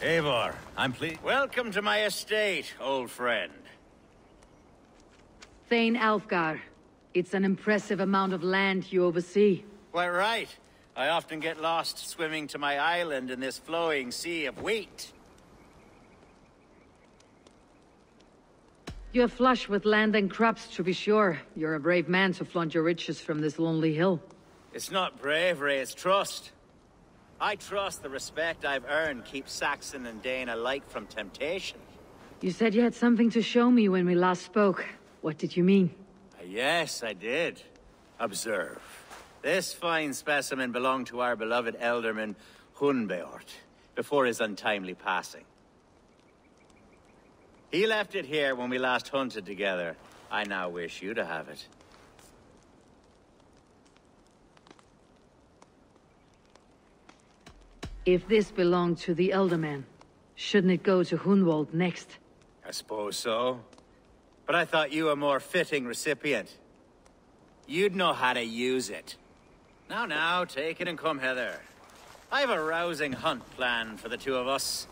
Eivor, I'm pleased. Welcome to my estate, old friend. Thegn Alfgar. It's an impressive amount of land you oversee. Quite right. I often get lost swimming to my island in this flowing sea of wheat. You're flush with land and crops, to be sure. You're a brave man to flaunt your riches from this lonely hill. It's not bravery, it's trust. I trust the respect I've earned keeps Saxon and Dane alike from temptation. You said you had something to show me when we last spoke. What did you mean? Yes, I did. Observe. This fine specimen belonged to our beloved elderman, Hunbeort, before his untimely passing. He left it here when we last hunted together. I now wish you to have it. If this belonged to the Elderman, shouldn't it go to Hunwald next? I suppose so. But I thought you a more fitting recipient. You'd know how to use it. Now, take it and come hither. I have a rousing hunt planned for the two of us.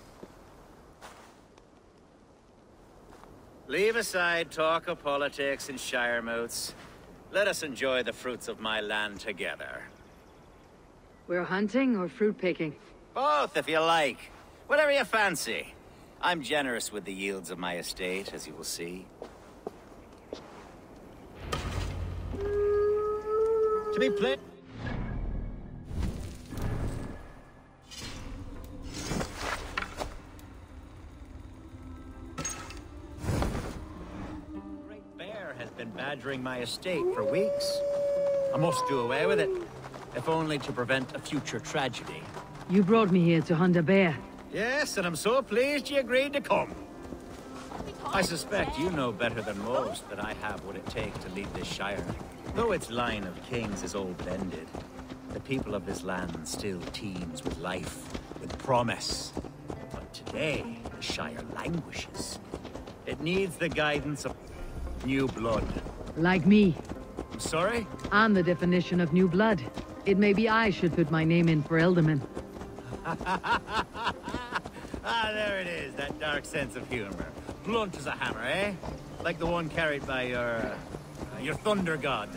Leave aside talk of politics and shire moots. Let us enjoy the fruits of my land together. We're hunting or fruit picking? Both, if you like. Whatever you fancy. I'm generous with the yields of my estate, as you will see. To be played. Great bear has been badgering my estate for weeks. I must do away with it, if only to prevent a future tragedy. You brought me here to hunt a bear. Yes, and I'm so pleased you agreed to come. I suspect you know better than most that I have what it takes to lead this shire. Though its line of kings is old ended, the people of this land still teems with life, with promise. But today, the shire languishes. It needs the guidance of new blood. Like me. I'm sorry? I'm the definition of new blood. It may be I should put my name in for Elderman. There it is, that dark sense of humor. Blunt as a hammer, eh? Like the one carried by your thunder god.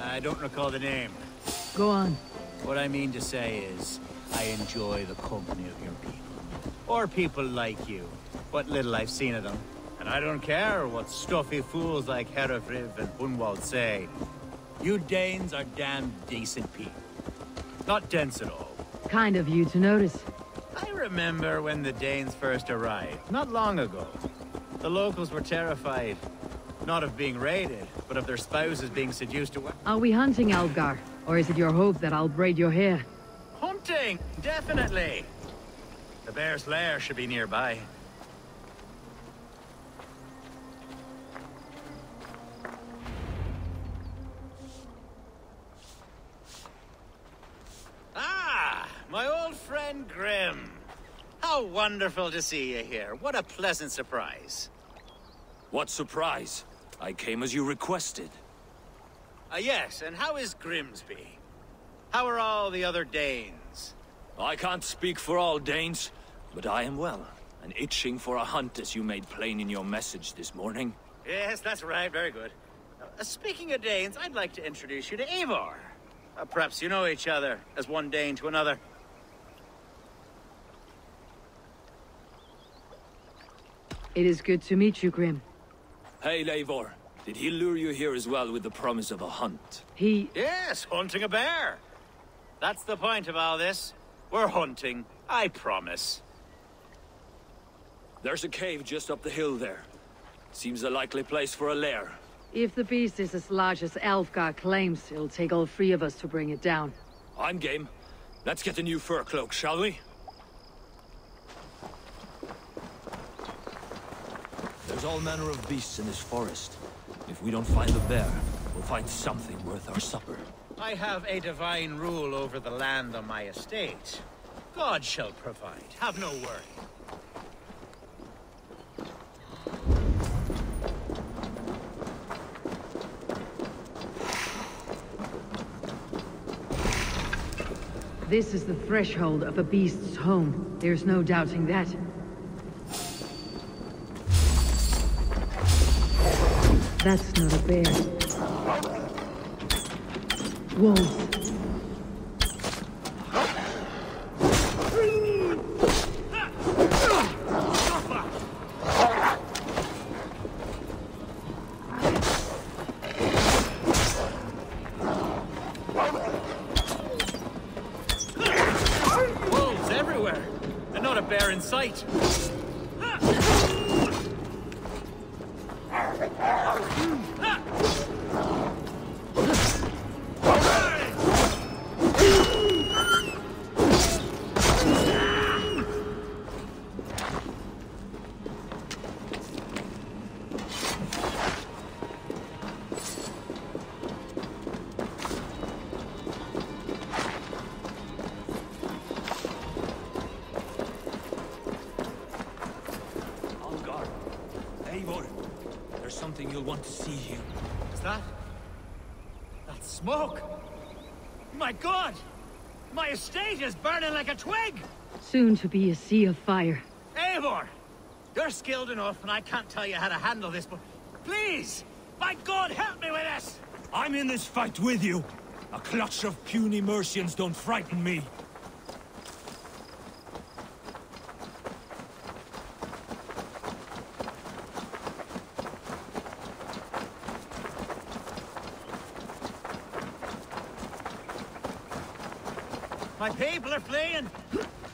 I don't recall the name. Go on. What I mean to say is, I enjoy the company of your people. Or people like you. What little I've seen of them. And I don't care what stuffy fools like Herefriv and Hunwald say. You Danes are damn decent people. Not dense at all. Kind of you to notice. I remember when the Danes first arrived, not long ago. The locals were terrified. Not of being raided, but of their spouses being seduced away. Are we hunting, Alfgar? Or is it your hope that I'll braid your hair? Hunting! Definitely! The bear's lair should be nearby. My old friend Grim. How wonderful to see you here. What a pleasant surprise. What surprise? I came as you requested. Yes, and how is Grimsby? How are all the other Danes? I can't speak for all Danes, but I am well, and itching for a hunt as you made plain in your message this morning. Yes, that's right. Very good. Speaking of Danes, I'd like to introduce you to Eivor. Perhaps you know each other, as one Dane to another. It is good to meet you, Grim. Hey, Eivor. Did he lure you here as well with the promise of a hunt? Yes, hunting a bear. That's the point of all this. We're hunting, I promise. There's a cave just up the hill there. Seems a likely place for a lair. If the beast is as large as Alfgar claims, it'll take all three of us to bring it down. I'm game. Let's get a new fur cloak, shall we? There's all manner of beasts in this forest. If we don't find the bear, we'll find something worth our supper. I have a divine rule over the land on my estate. God shall provide. Have no worry. This is the threshold of a beast's home. There's no doubting that. That's not a bear. Wolves. Wolves everywhere, and not a bear in sight. Eivor, there's something you'll want to see here. Is that? That smoke? My God! My estate is burning like a twig! Soon to be a sea of fire. Eivor! You're skilled enough, and I can't tell you how to handle this, but please! By God, help me with this! I'm in this fight with you. A clutch of puny Mercians don't frighten me. My people are fleeing!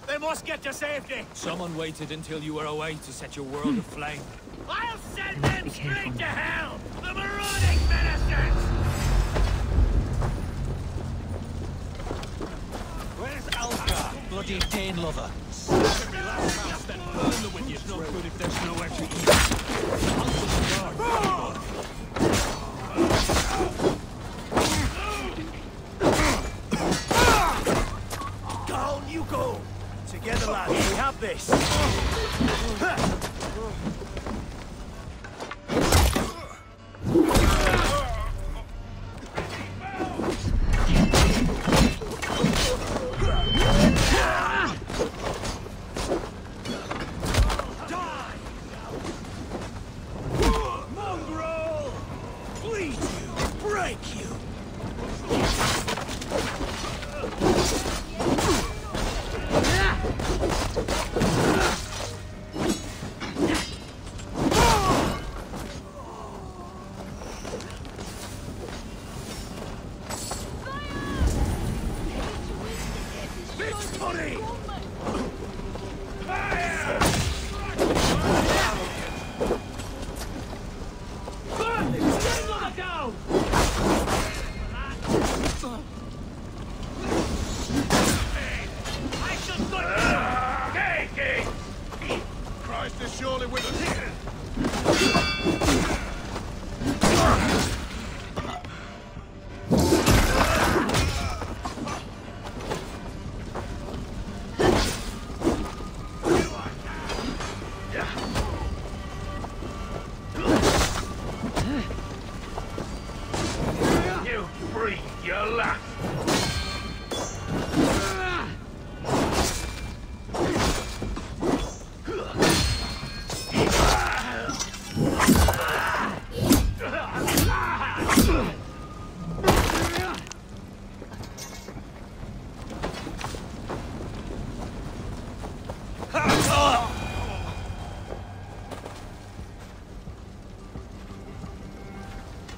They must get to safety! Someone waited until you were away to set your world aflame. I'll send them straight to hell! The marauding ministers! Where's Alfredo, bloody Thegn lover? Give me last house, then burn the windows. No good if there's nowhere to eat. I'll put the guard. Down you go! Together, lads, we have this! Mongrel! Bleed you! Break you! Victory! Fire! Down! I shall go Take it! Christ is surely with us. You breathe your last.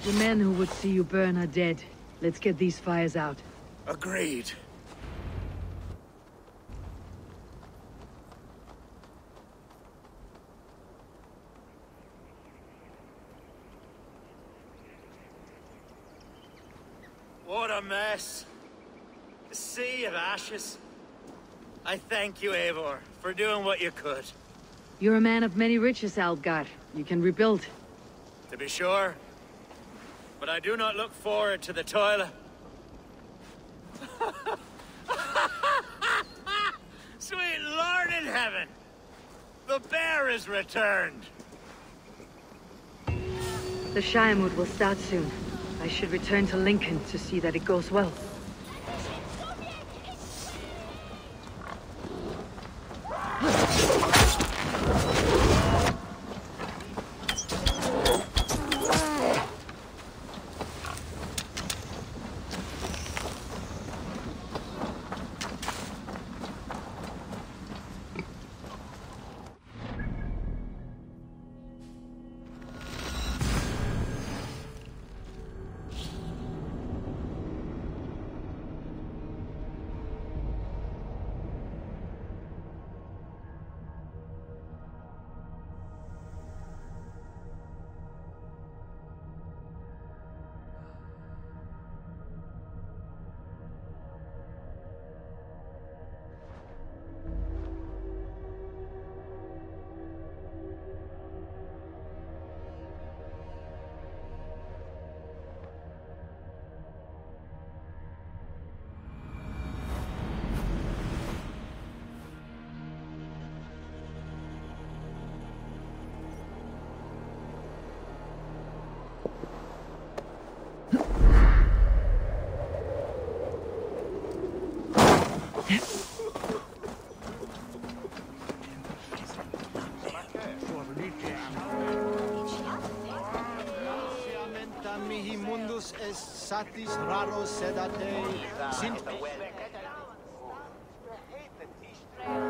The men who would see you burn are dead. Let's get these fires out. Agreed. What a mess. A sea of ashes. I thank you, Eivor, for doing what you could. You're a man of many riches, Alfgar. You can rebuild. To be sure. But I do not look forward to the toil. Sweet Lord in heaven! The bear is returned! The Shiremood will start soon. I should return to Lincoln to see that it goes well.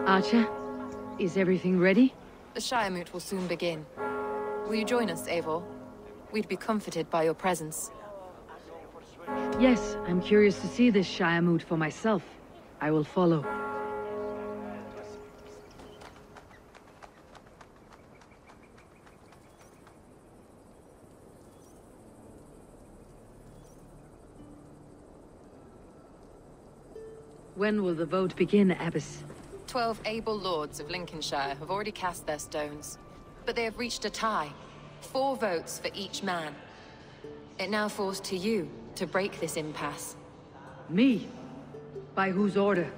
Archer, is everything ready? The Shire Moot will soon begin. Will you join us, Eivor? We'd be comforted by your presence. Yes, I'm curious to see this Shire Moot for myself. I will follow. When will the vote begin, Abbess? 12 able lords of Lincolnshire have already cast their stones, but they have reached a tie. 4 votes for each man. It now falls to you to break this impasse. Me? By whose order?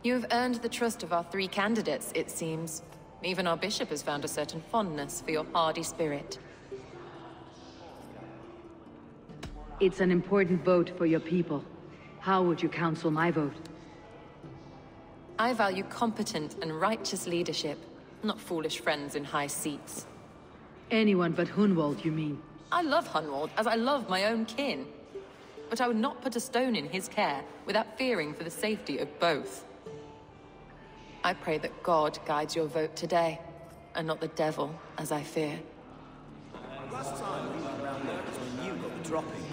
You have earned the trust of our 3 candidates, it seems. Even our bishop has found a certain fondness for your hardy spirit. It's an important vote for your people. How would you counsel my vote? I value competent and righteous leadership, not foolish friends in high seats. Anyone but Hunwald, you mean? I love Hunwald as I love my own kin. But I would not put a stone in his care without fearing for the safety of both. I pray that God guides your vote today, and not the devil, as I fear. Last time we were around there was when you got the dropping.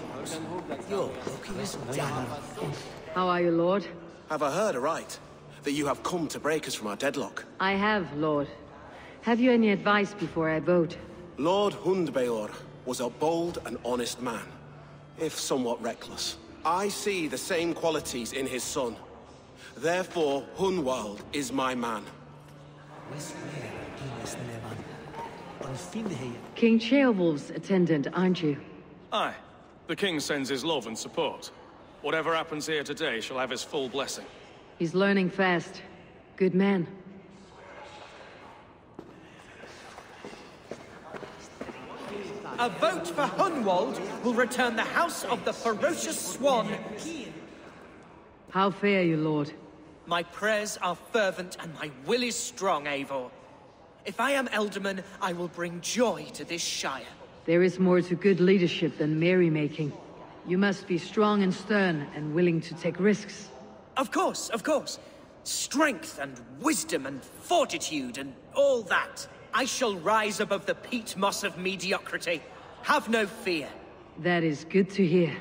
You're looking as down. How are you, Lord? Have I heard aright? That you have come to break us from our deadlock? I have, Lord. Have you any advice before I vote? Lord Hundbeor was a bold and honest man, if somewhat reckless. I see the same qualities in his son. Therefore, Hunwald is my man. King Ceolwulf's attendant, aren't you? Aye. The king sends his love and support. Whatever happens here today shall have his full blessing. He's learning fast. Good man. A vote for Hunwald will return the House of the Ferocious Swan. How fare you, Lord? My prayers are fervent and my will is strong, Eivor. If I am Elderman, I will bring joy to this Shire. There is more to good leadership than merrymaking. You must be strong and stern and willing to take risks. Of course, of course. Strength and wisdom and fortitude and all that. I shall rise above the peat moss of mediocrity. Have no fear. That is good to hear.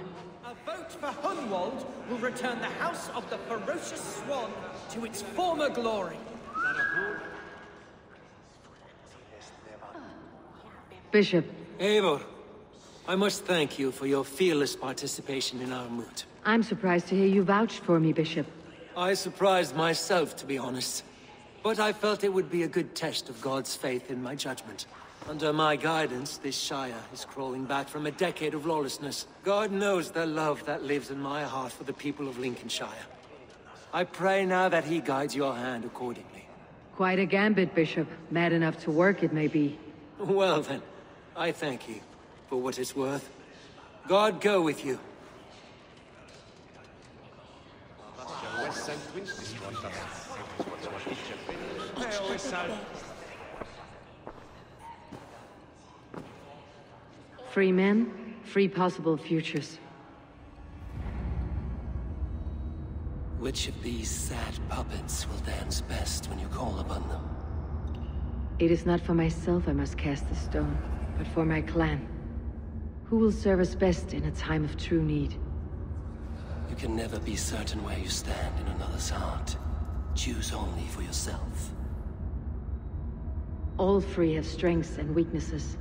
A vote for Hunwald will return the House of the Ferocious Swan to its former glory. Bishop. Eivor, I must thank you for your fearless participation in our moot. I'm surprised to hear you vouched for me, Bishop. I surprised myself, to be honest. But I felt it would be a good test of God's faith in my judgment. Under my guidance, this Shire is crawling back from a decade of lawlessness. God knows the love that lives in my heart for the people of Lincolnshire. I pray now that he guides your hand accordingly. Quite a gambit, Bishop. Mad enough to work, it may be. Well then, I thank you for what it's worth. God go with you. Free men, free possible futures. Which of these sad puppets will dance best when you call upon them? It is not for myself I must cast the stone, but for my clan. Who will serve us best in a time of true need? You can never be certain where you stand in another's heart. Choose only for yourself. All three have strengths and weaknesses.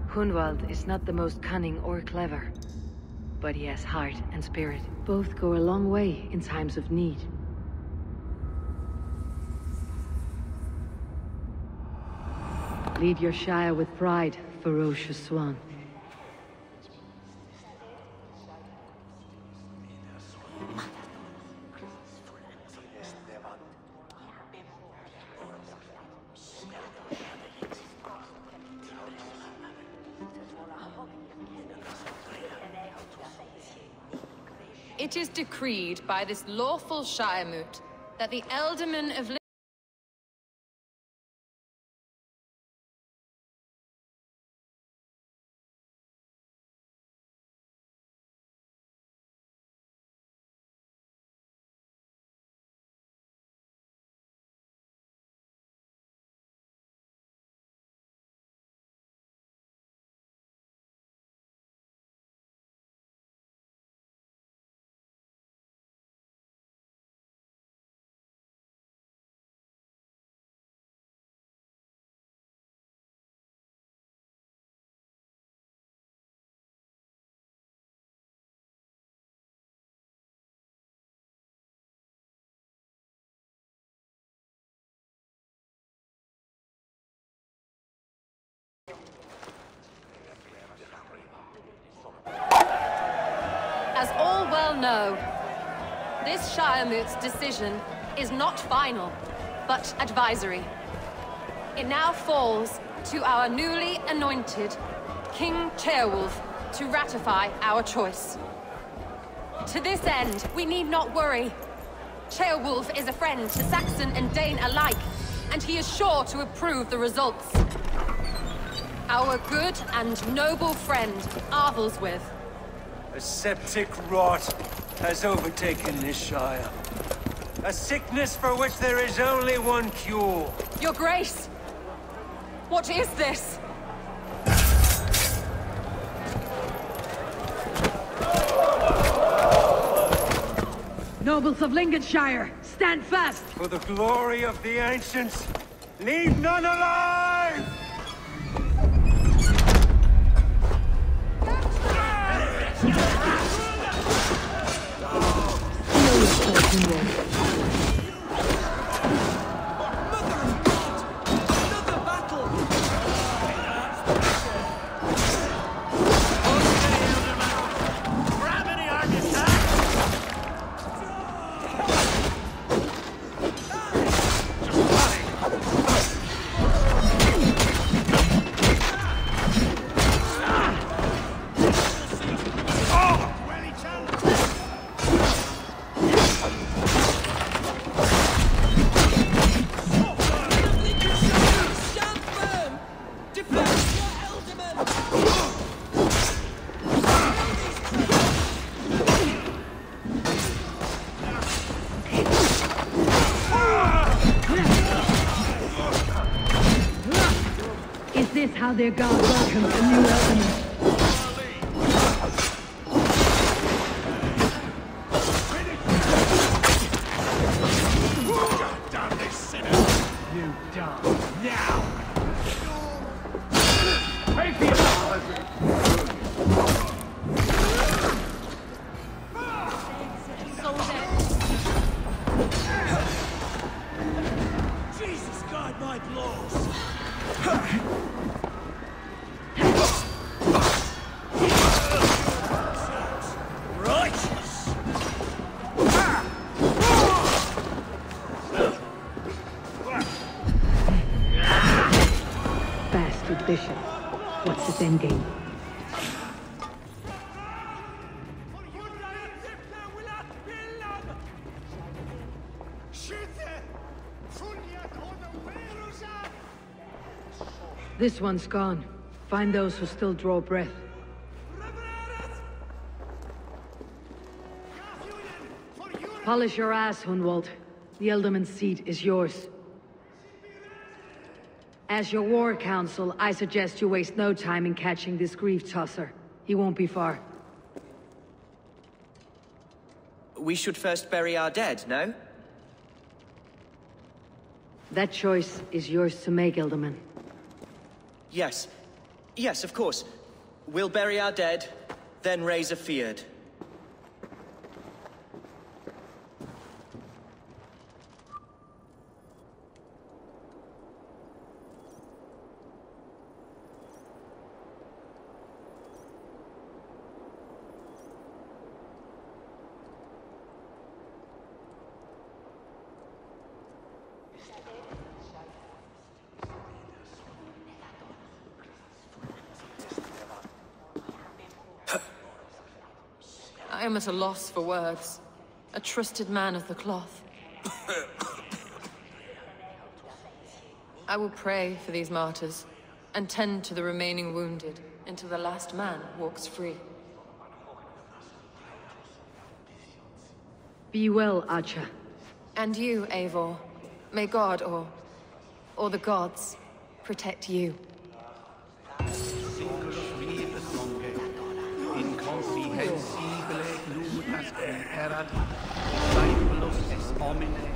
Hunwald is not the most cunning or clever, but he has heart and spirit. Both go a long way in times of need. Lead your Shire with pride, ferocious swan. It is decreed by this lawful Shiremoot that the Ealdorman of As all well know, this Shiremoot's decision is not final, but advisory. It now falls to our newly anointed King Ceolwulf to ratify our choice. To this end, we need not worry. Ceolwulf is a friend to Saxon and Dane alike, and he is sure to approve the results. Our good and noble friend, Arthelswith. A septic rot has overtaken this Shire. A sickness for which there is only one cure. Your Grace! What is this? Nobles of Lincolnshire, stand fast! For the glory of the ancients, leave none alive! How their god welcomes a new element. Come This one's gone. Find those who still draw breath. Polish your ass, Hunwald. The Ealdorman's seat is yours. As your war council, I suggest you waste no time in catching this grief tosser. He won't be far. We should first bury our dead, no? That choice is yours to make, Ealdorman. Yes. Yes, of course. We'll bury our dead, then raise a feared. I am at a loss for words. A trusted man of the cloth. I will pray for these martyrs, and tend to the remaining wounded, until the last man walks free. Be well, Acha. And you, Eivor. May God, or the gods, protect you. Incomprehensible glutas erat, discípulos es homine